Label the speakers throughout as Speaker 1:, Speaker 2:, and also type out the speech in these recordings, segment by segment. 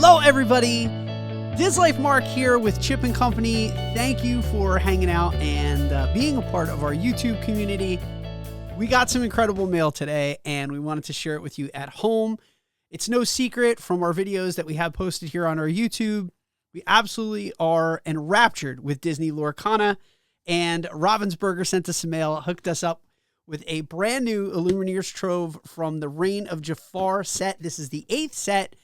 Speaker 1: Hello, everybody. Dislife Mark here with Chip and Company. Thank you for hanging out and being a part of our YouTube community. We got some incredible mail today, and we wanted to share it with you at home. It's no secret from our videos that we have posted here on our YouTube. We absolutely are enraptured with Disney Lorcana, and Ravensburger sent us some mail, hooked us up with a brand new Illumineers Trove from the Reign of Jafar set. This is the 8th set,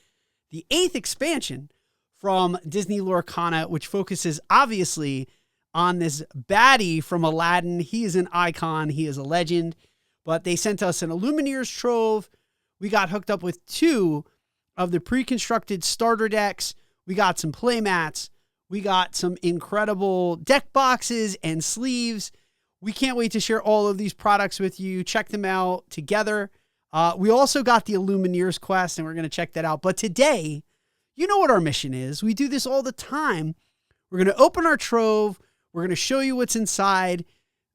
Speaker 1: the 8th expansion from Disney Lorcana, which focuses obviously on this baddie from Aladdin. He is an icon. He is a legend. But they sent us an Illumineers Trove. We got hooked up with 2 of the pre-constructed starter decks. We got some playmats. We got some incredible deck boxes and sleeves. We can't wait to share all of these products with you. Check them out together. We also got the Illumineers quest, and we're going to check that out. But today, you know what our mission is. We do this all the time. We're going to open our Trove. We're going to show you what's inside.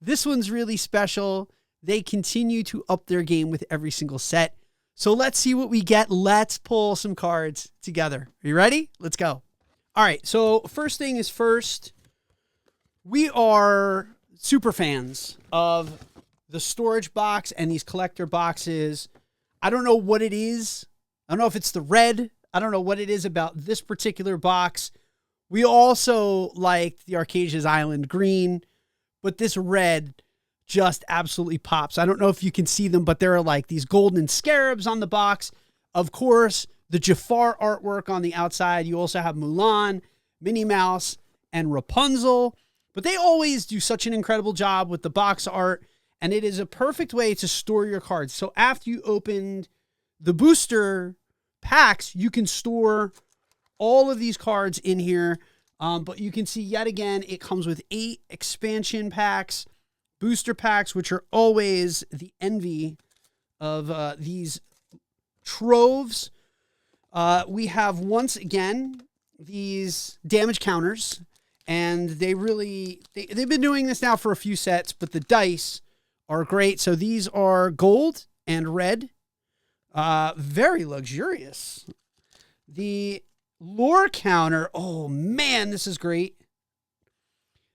Speaker 1: This one's really special. They continue to up their game with every single set. So let's see what we get. Let's pull some cards together. Are you ready? Let's go. All right. So first thing is first. We are super fans of the storage box and these collector boxes. I don't know what it is. I don't know if it's the red. I don't know what it is about this particular box. We also liked the Arcasia's Island green, but this red just absolutely pops. I don't know if you can see them, but there are like these golden scarabs on the box. Of course, the Jafar artwork on the outside. You also have Mulan, Minnie Mouse, and Rapunzel. But they always do such an incredible job with the box art, and it is a perfect way to store your cards. So after you opened the booster packs, you can store all of these cards in here. But you can see yet again, it comes with 8 expansion packs, booster packs, which are always the envy of these troves. We have, once again, these damage counters. And they've been doing this now for a few sets, but the dice are great. So these are gold and red. Very luxurious. The lore counter, oh man, this is great.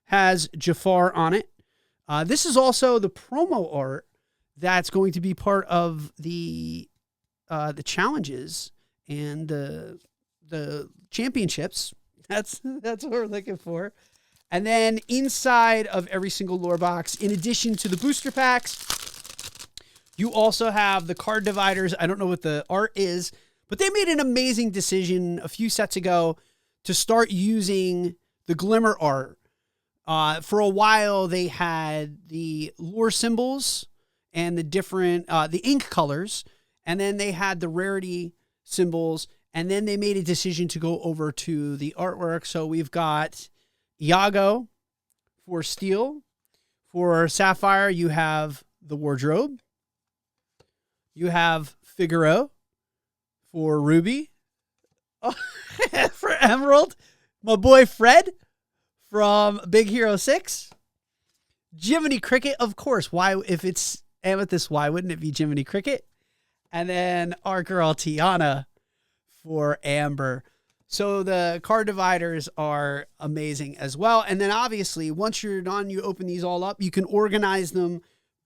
Speaker 1: Has Jafar on it. This is also the promo art that's going to be part of the challenges and the championships. That's what we're looking for. And then inside of every single lore box, in addition to the booster packs, you also have the card dividers. I don't know what the art is, but they made an amazing decision a few sets ago to start using the glimmer art. For a while, they had the lore symbols and the different, the ink colors, and then they had the rarity symbols. And then they made a decision to go over to the artwork. So we've got Iago for steel. For sapphire, you have the wardrobe. You have Figaro for ruby. Oh, for emerald, my boy Fred from Big Hero 6. Jiminy Cricket, of course. Why, if it's amethyst, why wouldn't it be Jiminy Cricket? And then our girl Tiana for amber. So the card dividers are amazing as well. And then obviously, once you're done, you open these all up. You can organize them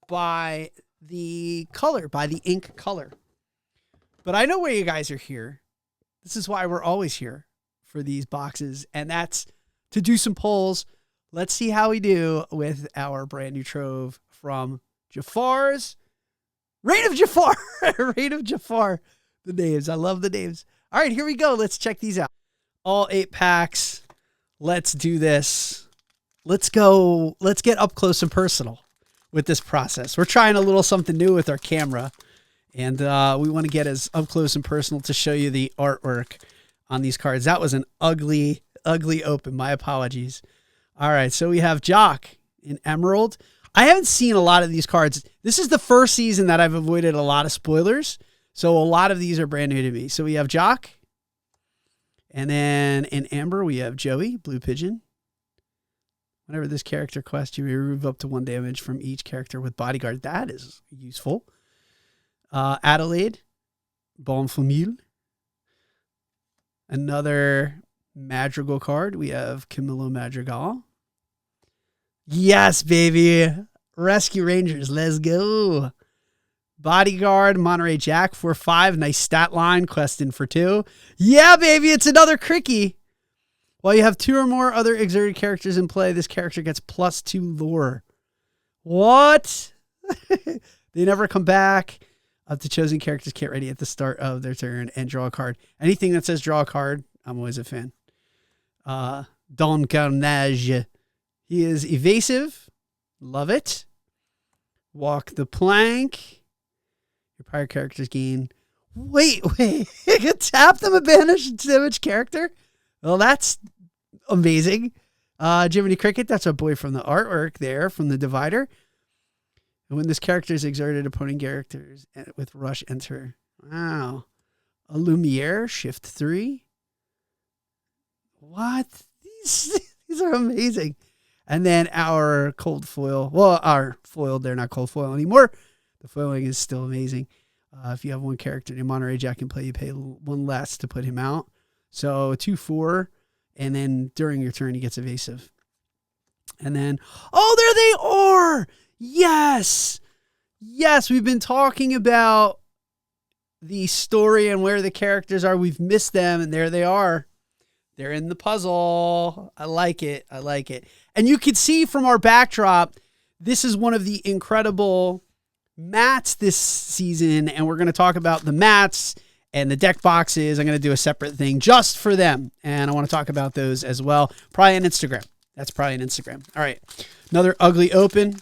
Speaker 1: by the color, by the ink color. But I know why you guys are here. This is why we're always here for these boxes. And that's to do some polls. Let's see how we do with our brand new Trove from Jafar's Reign of Jafar. Reign of Jafar. The names. I love the names. All right, here we go. Let's check these out. All 8 packs. Let's do this. Let's go. Let's get up close and personal with this process. We're trying a little something new with our camera, and we want to get as up close and personal to show you the artwork on these cards. That was an ugly, ugly open. My apologies. All right, so we have Jock in Emerald. I haven't seen a lot of these cards. This is the first season that I've avoided a lot of spoilers. So a lot of these are brand new to me. So we have Jock. And then in Amber, we have Joey, Blue Pigeon. Whenever this character quest, you remove up to 1 damage from each character with Bodyguard. That is useful. Adelaide, Bonfamille. Another Madrigal card. We have Camilo Madrigal. Yes, baby. Rescue Rangers. Let's go. Bodyguard, Monterey Jack, 4/5. Nice stat line. Questing for 2. Yeah, baby. It's another Cricky. While you have 2 or more other exerted characters in play, this character gets +2 lore. What? They never come back. Up to chosen characters get ready at the start of their turn and draw a card. Anything that says draw a card, I'm always a fan. Don Carnage. He is evasive. Love it. Walk the plank. Your prior characters gain. Wait. You can tap them and banish damage character? Well, that's amazing. Jiminy Cricket, that's a boy from the artwork there, from the Divider. And when this character is exerted, opponent characters with rush enter. Wow. Illumineer, shift 3. What? These are amazing. And then our cold foil. Well, our foiled, they're not cold foil anymore. The foiling is still amazing. If you have one character named Monterey Jack in play, you pay 1 less to put him out. So 2/4. And then during your turn, he gets evasive. And then, oh, there they are. Yes. Yes, we've been talking about the story and where the characters are. We've missed them, and there they are. They're in the puzzle. I like it. And you can see from our backdrop, this is one of the incredible mats this season, and we're going to talk about the mats and the deck boxes. I'm going to do a separate thing just for them, and I want to talk about those as well. Probably on Instagram. That's probably on Instagram. All right. Another ugly open.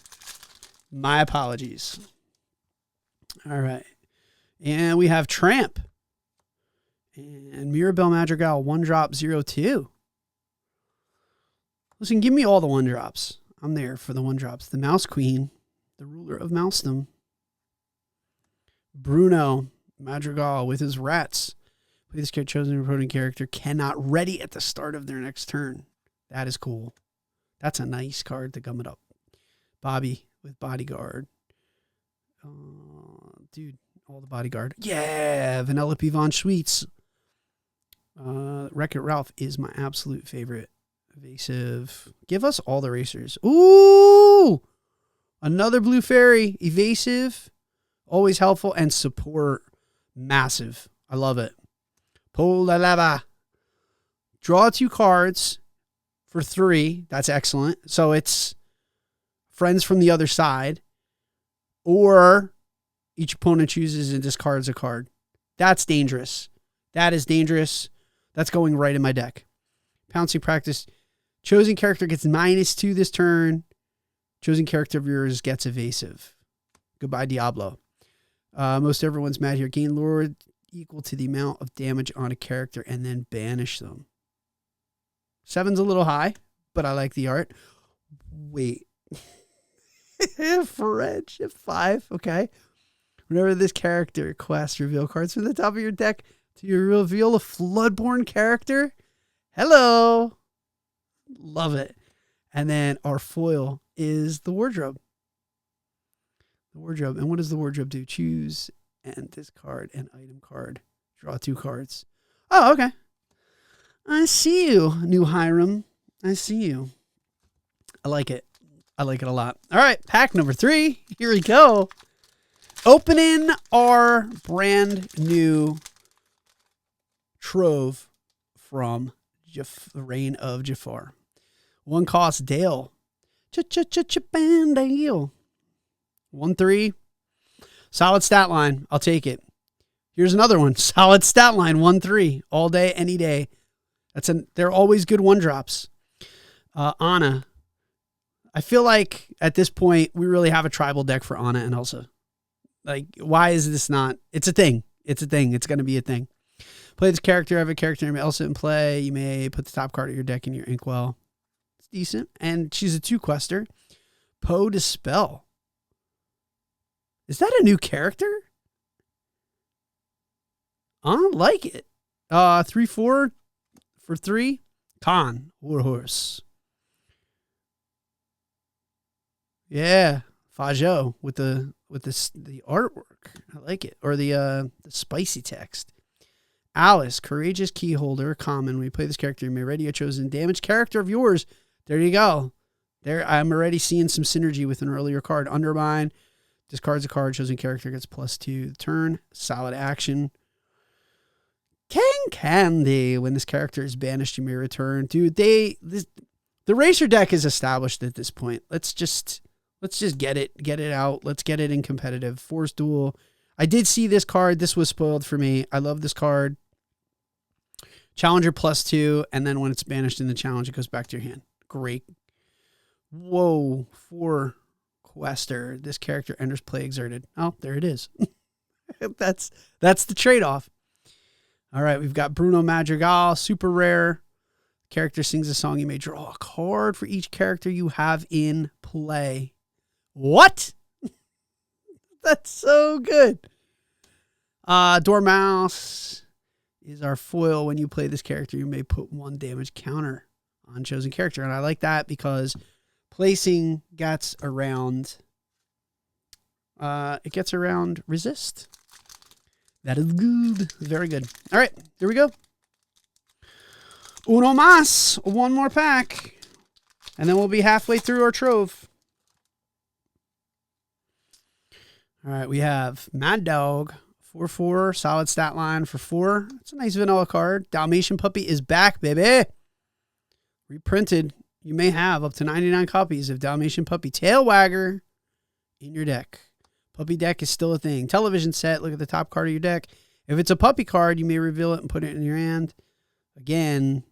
Speaker 1: My apologies. All right. And we have Tramp. And Mirabelle Madrigal, 1-drop, 0/2. Listen, give me all the 1-drops. I'm there for the 1-drops. The Mouse Queen, the ruler of Mousedom. Bruno Madrigal with his rats. Play this character, chosen opponent character cannot ready at the start of their next turn. That is cool. That's a nice card to gum it up. Bobby with Bodyguard. Dude, all the Bodyguard. Yeah, Vanellope Von Schweetz. Wreck-It Ralph is my absolute favorite. Evasive. Give us all the racers. Ooh! Another Blue Fairy. Evasive. Always helpful. And support. Massive. I love it. Pull la lava. Draw 2 cards for 3. That's excellent. So it's friends from the other side. Or each opponent chooses and discards a card. That's dangerous. That is dangerous. That's going right in my deck. Pouncing practice. Chosen character gets -2 this turn. Chosen character of yours gets evasive. Goodbye, Diablo. Most everyone's mad here. Gain lore equal to the amount of damage on a character and then banish them. 7's a little high, but I like the art. Wait. For red, shift 5. Okay. Whenever this character requests, reveal cards from the top of your deck to reveal a Floodborn character. Hello. Love it. And then our foil is the wardrobe. The wardrobe. And what does the wardrobe do? Choose and discard an item card. Draw 2 cards. Oh, okay. I see you, new Hiram. I see you. I like it. I like it a lot. All right, pack number 3. Here we go. Opening our brand new Trove from the Reign of Jafar. 1 cost Dale. Dale. 1/3. Solid stat line. I'll take it. Here's another one. Solid stat line. 1/3. All day, any day. They're always good 1-drops. Anna. I feel like at this point we really have a tribal deck for Anna and Elsa. Like, why is this not? It's a thing. It's a thing. It's going to be a thing. Play this character. Have a character named Elsa in play. You may put the top card of your deck in your inkwell. It's decent. And she's a 2-quester. Poe Dispel. Is that a new character? I don't like it. 3/4 for 3. Khan. Warhorse. Yeah. Fajo with the artwork. I like it. Or the spicy text. Alice, courageous key holder, common. When you play this character, you may ready a chosen damaged character of yours. There you go. There, I'm already seeing some synergy with an earlier card. Undermine, discards a card, chosen character gets +2 the turn. Solid action. King Candy. When this character is banished, you may return. Dude, the Racer deck is established at this point. Let's just get it out. Let's get it in competitive. Force Duel. I did see this card. This was spoiled for me. I love this card. Challenger +2, and then when it's banished in the challenge, it goes back to your hand. Great. Whoa, 4 Quester. This character enters play exerted. Oh, there it is. That's the trade-off. All right, we've got Bruno Madrigal, super rare. Character sings a song. You may draw a card for each character you have in play. What? That's so good. Dormouse is our foil. When you play this character, you may put 1 damage counter on chosen character. And I like that because placing gets around resist. That is good. Very good. All right, here we go. Uno más. 1 more pack. And then we'll be halfway through our Trove. All right, we have Mad Dog, 4/4, solid stat line for 4. It's a nice vanilla card. Dalmatian Puppy is back, baby. Reprinted. You may have up to 99 copies of Dalmatian Puppy Tail Wagger in your deck. Puppy deck is still a thing. Television set, look at the top card of your deck. If it's a puppy card, you may reveal it and put it in your hand. Again,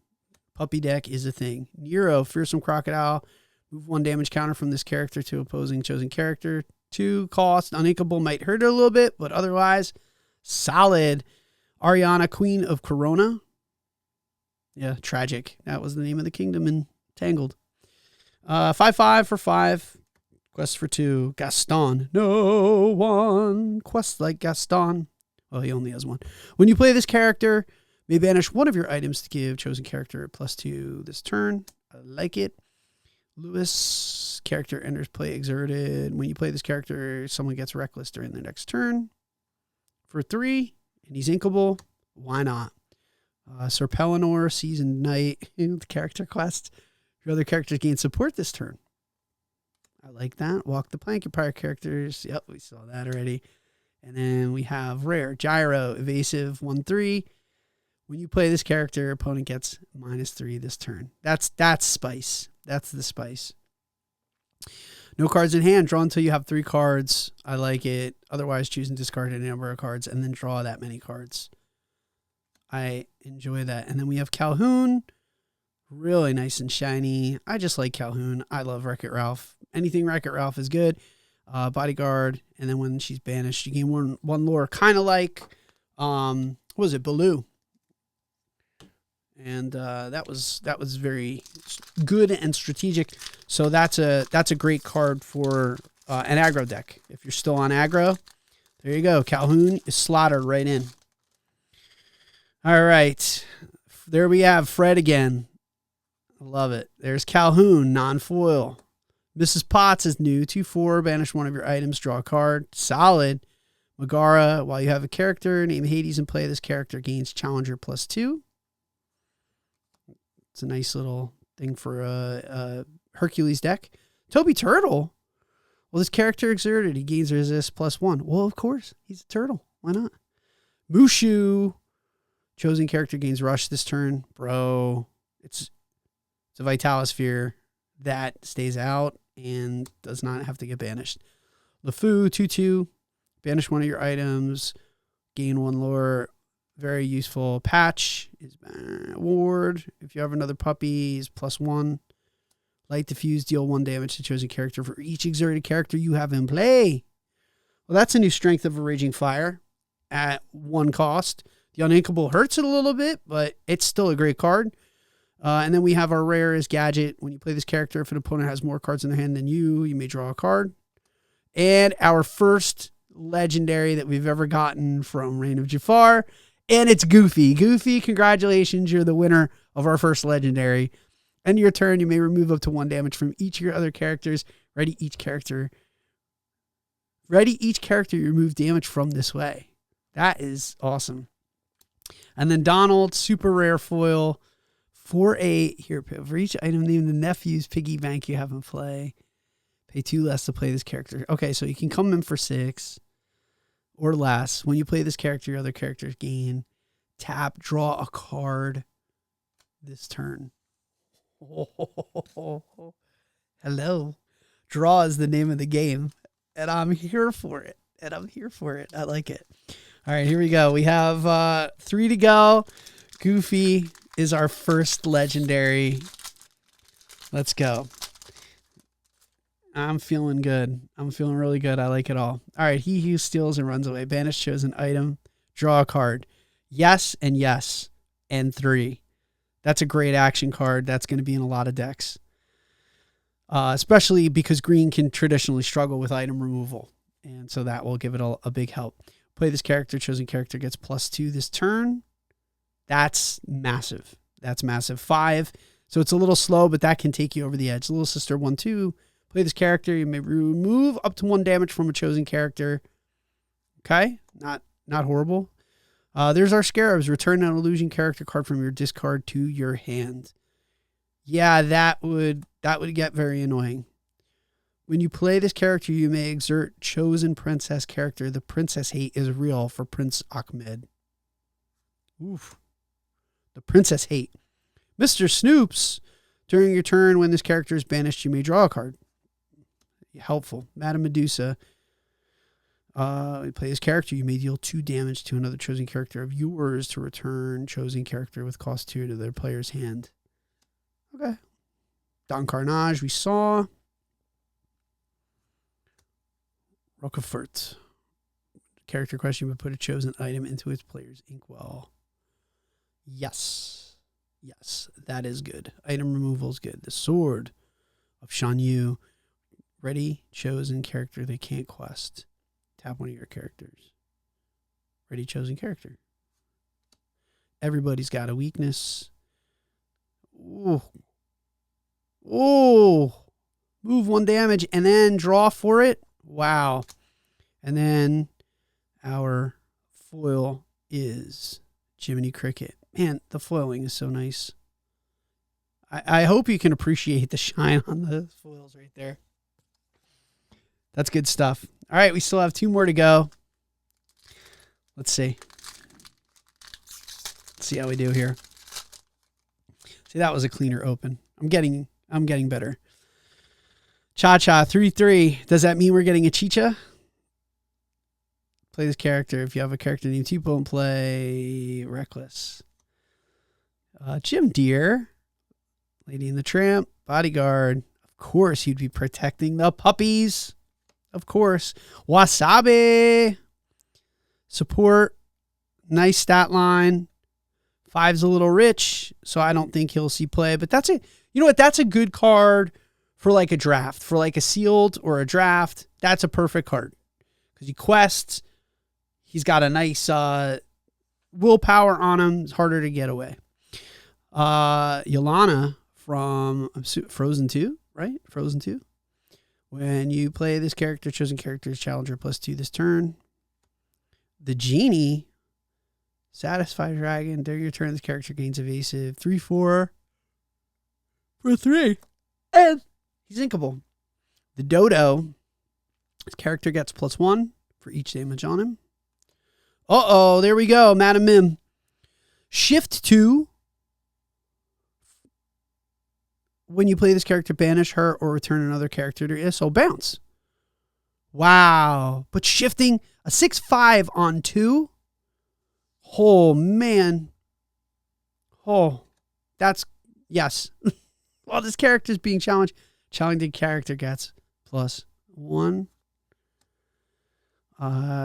Speaker 1: puppy deck is a thing. Nero, Fearsome Crocodile. Move 1 damage counter from this character to opposing chosen character. 2 cost. Uninkable might hurt it a little bit, but otherwise, solid. Ariana, Queen of Corona. Yeah, tragic. That was the name of the kingdom in Tangled. 5/5 for 5. Quest for 2. Gaston. No one quests like Gaston. Well, he only has 1. When you play this character, may banish 1 of your items to give chosen character +2 this turn. I like it. Lewis, character enters play exerted. When you play this character, someone gets reckless during the next turn. For 3, and he's inkable. Why not? Sir Pellinor, Seasoned Knight. The character quest. Your other characters gain support this turn. I like that. Walk the plank. Your prior characters. Yep, we saw that already. And then we have rare. Gyro, evasive, 1/3. When you play this character, opponent gets -3 this turn. That's spice. That's the spice. No cards in hand. Draw until you have 3 cards. I like it. Otherwise, choose and discard a number of cards and then draw that many cards. I enjoy that. And then we have Calhoun. Really nice and shiny. I just like Calhoun. I love Wreck-It Ralph. Anything Wreck-It Ralph is good. Bodyguard. And then when she's banished, you gain one lore. Kind of like, what was it? Baloo. And that was very good and strategic. So that's a great card for an aggro deck. If you're still on aggro, there you go. Calhoun is slotted right in. All right, there we have Fred again. I love it. There's Calhoun, non-foil. Mrs. Potts is new. 2/4, banish 1 of your items, draw a card. Solid. Megara, while you have a character named Hades in play, this character gains Challenger +2. It's a nice little thing for a Hercules deck. Toby Turtle. Well, this character exerted. He gains resist +1. Well, of course. He's a turtle. Why not? Mushu. Chosen character gains rush this turn. Bro. It's a Vitalosphere that stays out and does not have to get banished. LeFou, 2/2. Banish 1 of your items. Gain 1 lore. Very useful. Patch is ward. If you have another puppy, is +1. Light diffuse, deal 1 damage to chosen character for each exerted character you have in play. Well, that's a new strength of a Raging Fire at 1 cost. The uninkable hurts it a little bit, but it's still a great card. And then we have our rare is Gadget. When you play this character, if an opponent has more cards in their hand than you may draw a card. And our first legendary that we've ever gotten from Reign of Jafar. And it's Goofy. Goofy, congratulations. You're the winner of our first legendary. End your turn, you may remove up to 1 damage from each of your other characters. Ready each character you remove damage from this way. That is awesome. And then Donald, super rare foil. For each item named the nephew's piggy bank you have in play. Pay 2 less to play this character. Okay, so you can come in for 6 or less. When you play this character, your other characters gain. Tap, draw a card this turn. Hello. Draw is the name of the game. And I'm here for it. I like it. All right, here we go. We have 3 to go. Goofy is our first legendary. Let's go. I'm feeling good. I'm feeling really good. I like it all. All right, he who steals and runs away. Banish chosen item. Draw a card. Yes and yes. And 3. That's a great action card. That's going to be in a lot of decks. Especially because green can traditionally struggle with item removal. And so that will give it a big help. Play this character. Chosen character gets +2 this turn. That's massive. That's massive. 5. So it's a little slow, but that can take you over the edge. Little sister 1/2. Play this character. You may remove up to 1 damage from a chosen character. Okay. Not horrible. There's our scarabs. Return an illusion character card from your discard to your hand. Yeah, that would get very annoying. When you play this character, you may exert chosen princess character. The princess hate is real for Prince Ahmed. Oof. The princess hate. Mr. Snoops. During your turn, when this character is banished, you may draw a card. Helpful. Madame Medusa. You play this character, you may deal 2 damage to another chosen character of yours to return chosen character with cost 2 to their player's hand. Okay. Don Carnage, we saw. Roquefort. Character question, but put a chosen item into its player's inkwell. Yes. Yes, that is good. Item removal is good. The Sword of Shan Yu. Ready, chosen character they can't quest. Tap one of your characters. Ready, chosen character. Everybody's got a weakness. Ooh. Ooh. Move 1 damage and then draw for it. Wow. And then our foil is Jiminy Cricket. Man, the foiling is so nice. I hope you can appreciate the shine on the foils right there. That's good stuff. All right, we still have 2 more to go. Let's see. Let's see how we do here. See, that was a cleaner open. I'm getting better. Cha-Cha, 3/3. Does that mean we're getting a Chicha? Play this character. If you have a character named Tipo and play Reckless. Jim Deere. Lady and the Tramp. Bodyguard. Of course, he'd be protecting the puppies. Of course. Wasabi. Support. Nice stat line. 5's a little rich, so I don't think he'll see play. But that's it. You know what? That's a good card for like a draft. For like a sealed or a draft. That's a perfect card. Because he quests. He's got a nice willpower on him. It's harder to get away. Yolana from Frozen 2, right? Frozen 2. When you play this character, chosen character is challenger +2 this turn. The Genie, Satisfied Dragon. During your turn, this character gains evasive 3/4 for 3. And he's inkable. The Dodo, his character gets +1 for each damage on him. Uh-oh, there we go, Madam Mim. Shift 2. When you play this character, banish her or return another character to ISO. Bounce. Wow. But shifting a 6/5 on 2. Oh, man. Oh, that's, yes. Well, this character is being challenged. Challenging character gets +1.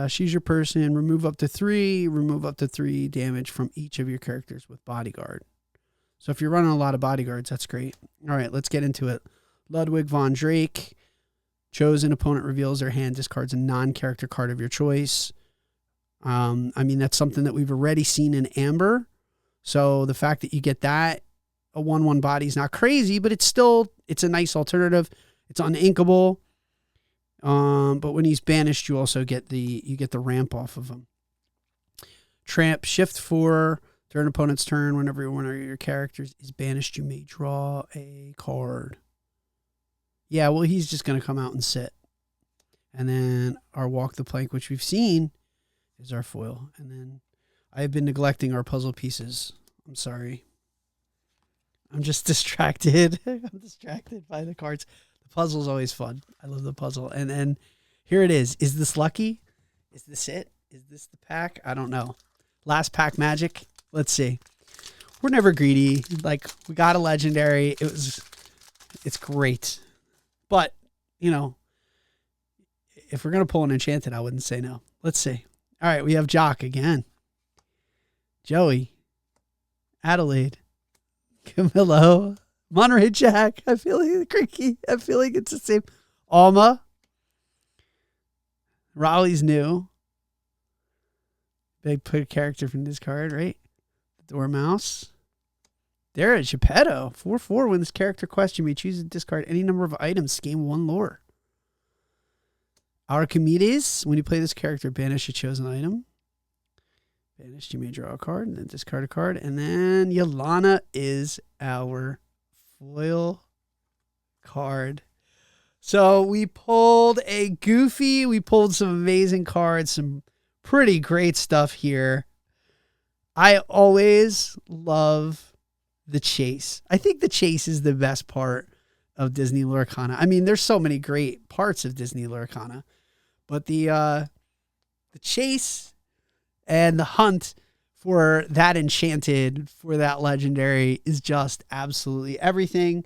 Speaker 1: She's your person. Remove up to 3. Remove up to 3 damage from each of your characters with bodyguard. So if you're running a lot of bodyguards, that's great. All right, let's get into it. Ludwig von Drake. Chosen opponent reveals their hand, discards a non-character card of your choice. I mean, that's something that we've already seen in Amber. So the fact that you get that, a 1/1 body is not crazy, but it's a nice alternative. It's uninkable. But when he's banished, you also get the ramp off of him. Tramp, shift 4 during opponent's turn. Whenever one of your characters is banished, you may draw a card. Yeah, well, he's just going to come out and sit. And then our walk the plank, which we've seen, is our foil. And then I have been neglecting our puzzle pieces. I'm sorry. I'm just distracted. I'm distracted by the cards. The puzzle's always fun. I love the puzzle. And then here it is. Is this lucky? Is this it? Is this the pack? I don't know. Last pack magic. Let's see. We're never greedy. Like, we got a legendary. It's great. But, you know, if we're going to pull an enchanted, I wouldn't say no. Let's see. All right, we have Jock again. Joey. Adelaide. Camillo. Monterey Jack. I feel like Creaky. I feel like it's the same. Alma. Raleigh's new. Big put a character from this card, right? Dormouse. There is Geppetto. 4/4. When this character quest, you may choose to discard any number of items to gain 1 lore. Archimedes. When you play this character, banish a chosen item. Banished, you may draw a card and then discard a card. And then Yolana is our foil card. So we pulled a Goofy. We pulled some amazing cards, some pretty great stuff here. I always love the chase. I think the chase is the best part of Disney Lorcana. I mean, there's so many great parts of Disney Lorcana, but the chase and the hunt for that enchanted, for that legendary is just absolutely everything.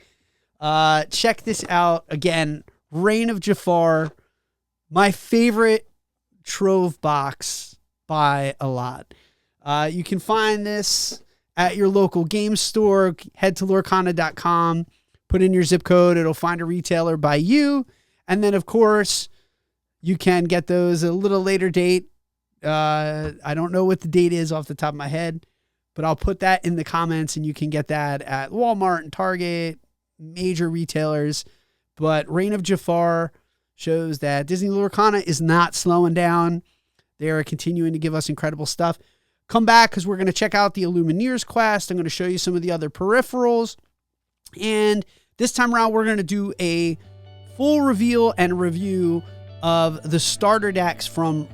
Speaker 1: Check this out. Again, Reign of Jafar, my favorite Trove box by a lot. You can find this at your local game store. Head to Lorcana.com, put in your zip code. It'll find a retailer by you. And then, of course, you can get those at a little later date. I don't know what the date is off the top of my head, but I'll put that in the comments, and you can get that at Walmart and Target, major retailers. But Reign of Jafar shows that Disney Lorcana is not slowing down. They are continuing to give us incredible stuff. Come back, because we're going to check out the Illumineers quest. I'm going to show you some of the other peripherals. And this time around, we're going to do a full reveal and review of the starter decks from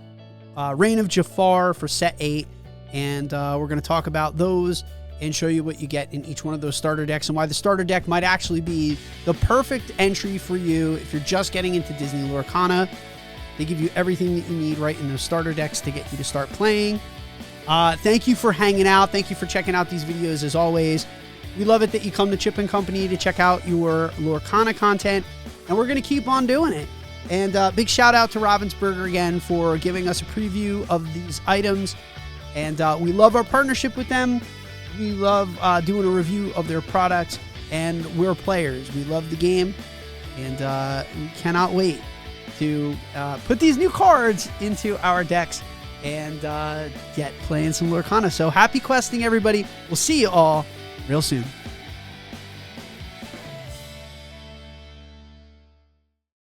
Speaker 1: Reign of Jafar for set 8. And we're going to talk about those and show you what you get in each one of those starter decks and why the starter deck might actually be the perfect entry for you if you're just getting into Disney Lorcana. They give you everything that you need right in those starter decks to get you to start playing. Thank you for hanging out. Thank you for checking out these videos as always. We love it that you come to Chip & Company to check out your Lorcana content, and we're going to keep on doing it. And big shout out to Ravensburger again for giving us a preview of these items. And we love our partnership with them. We love doing a review of their products, and we're players. We love the game, and we cannot wait to put these new cards into our decks and get playing some Lorcana. So happy questing, everybody. We'll see you all real soon.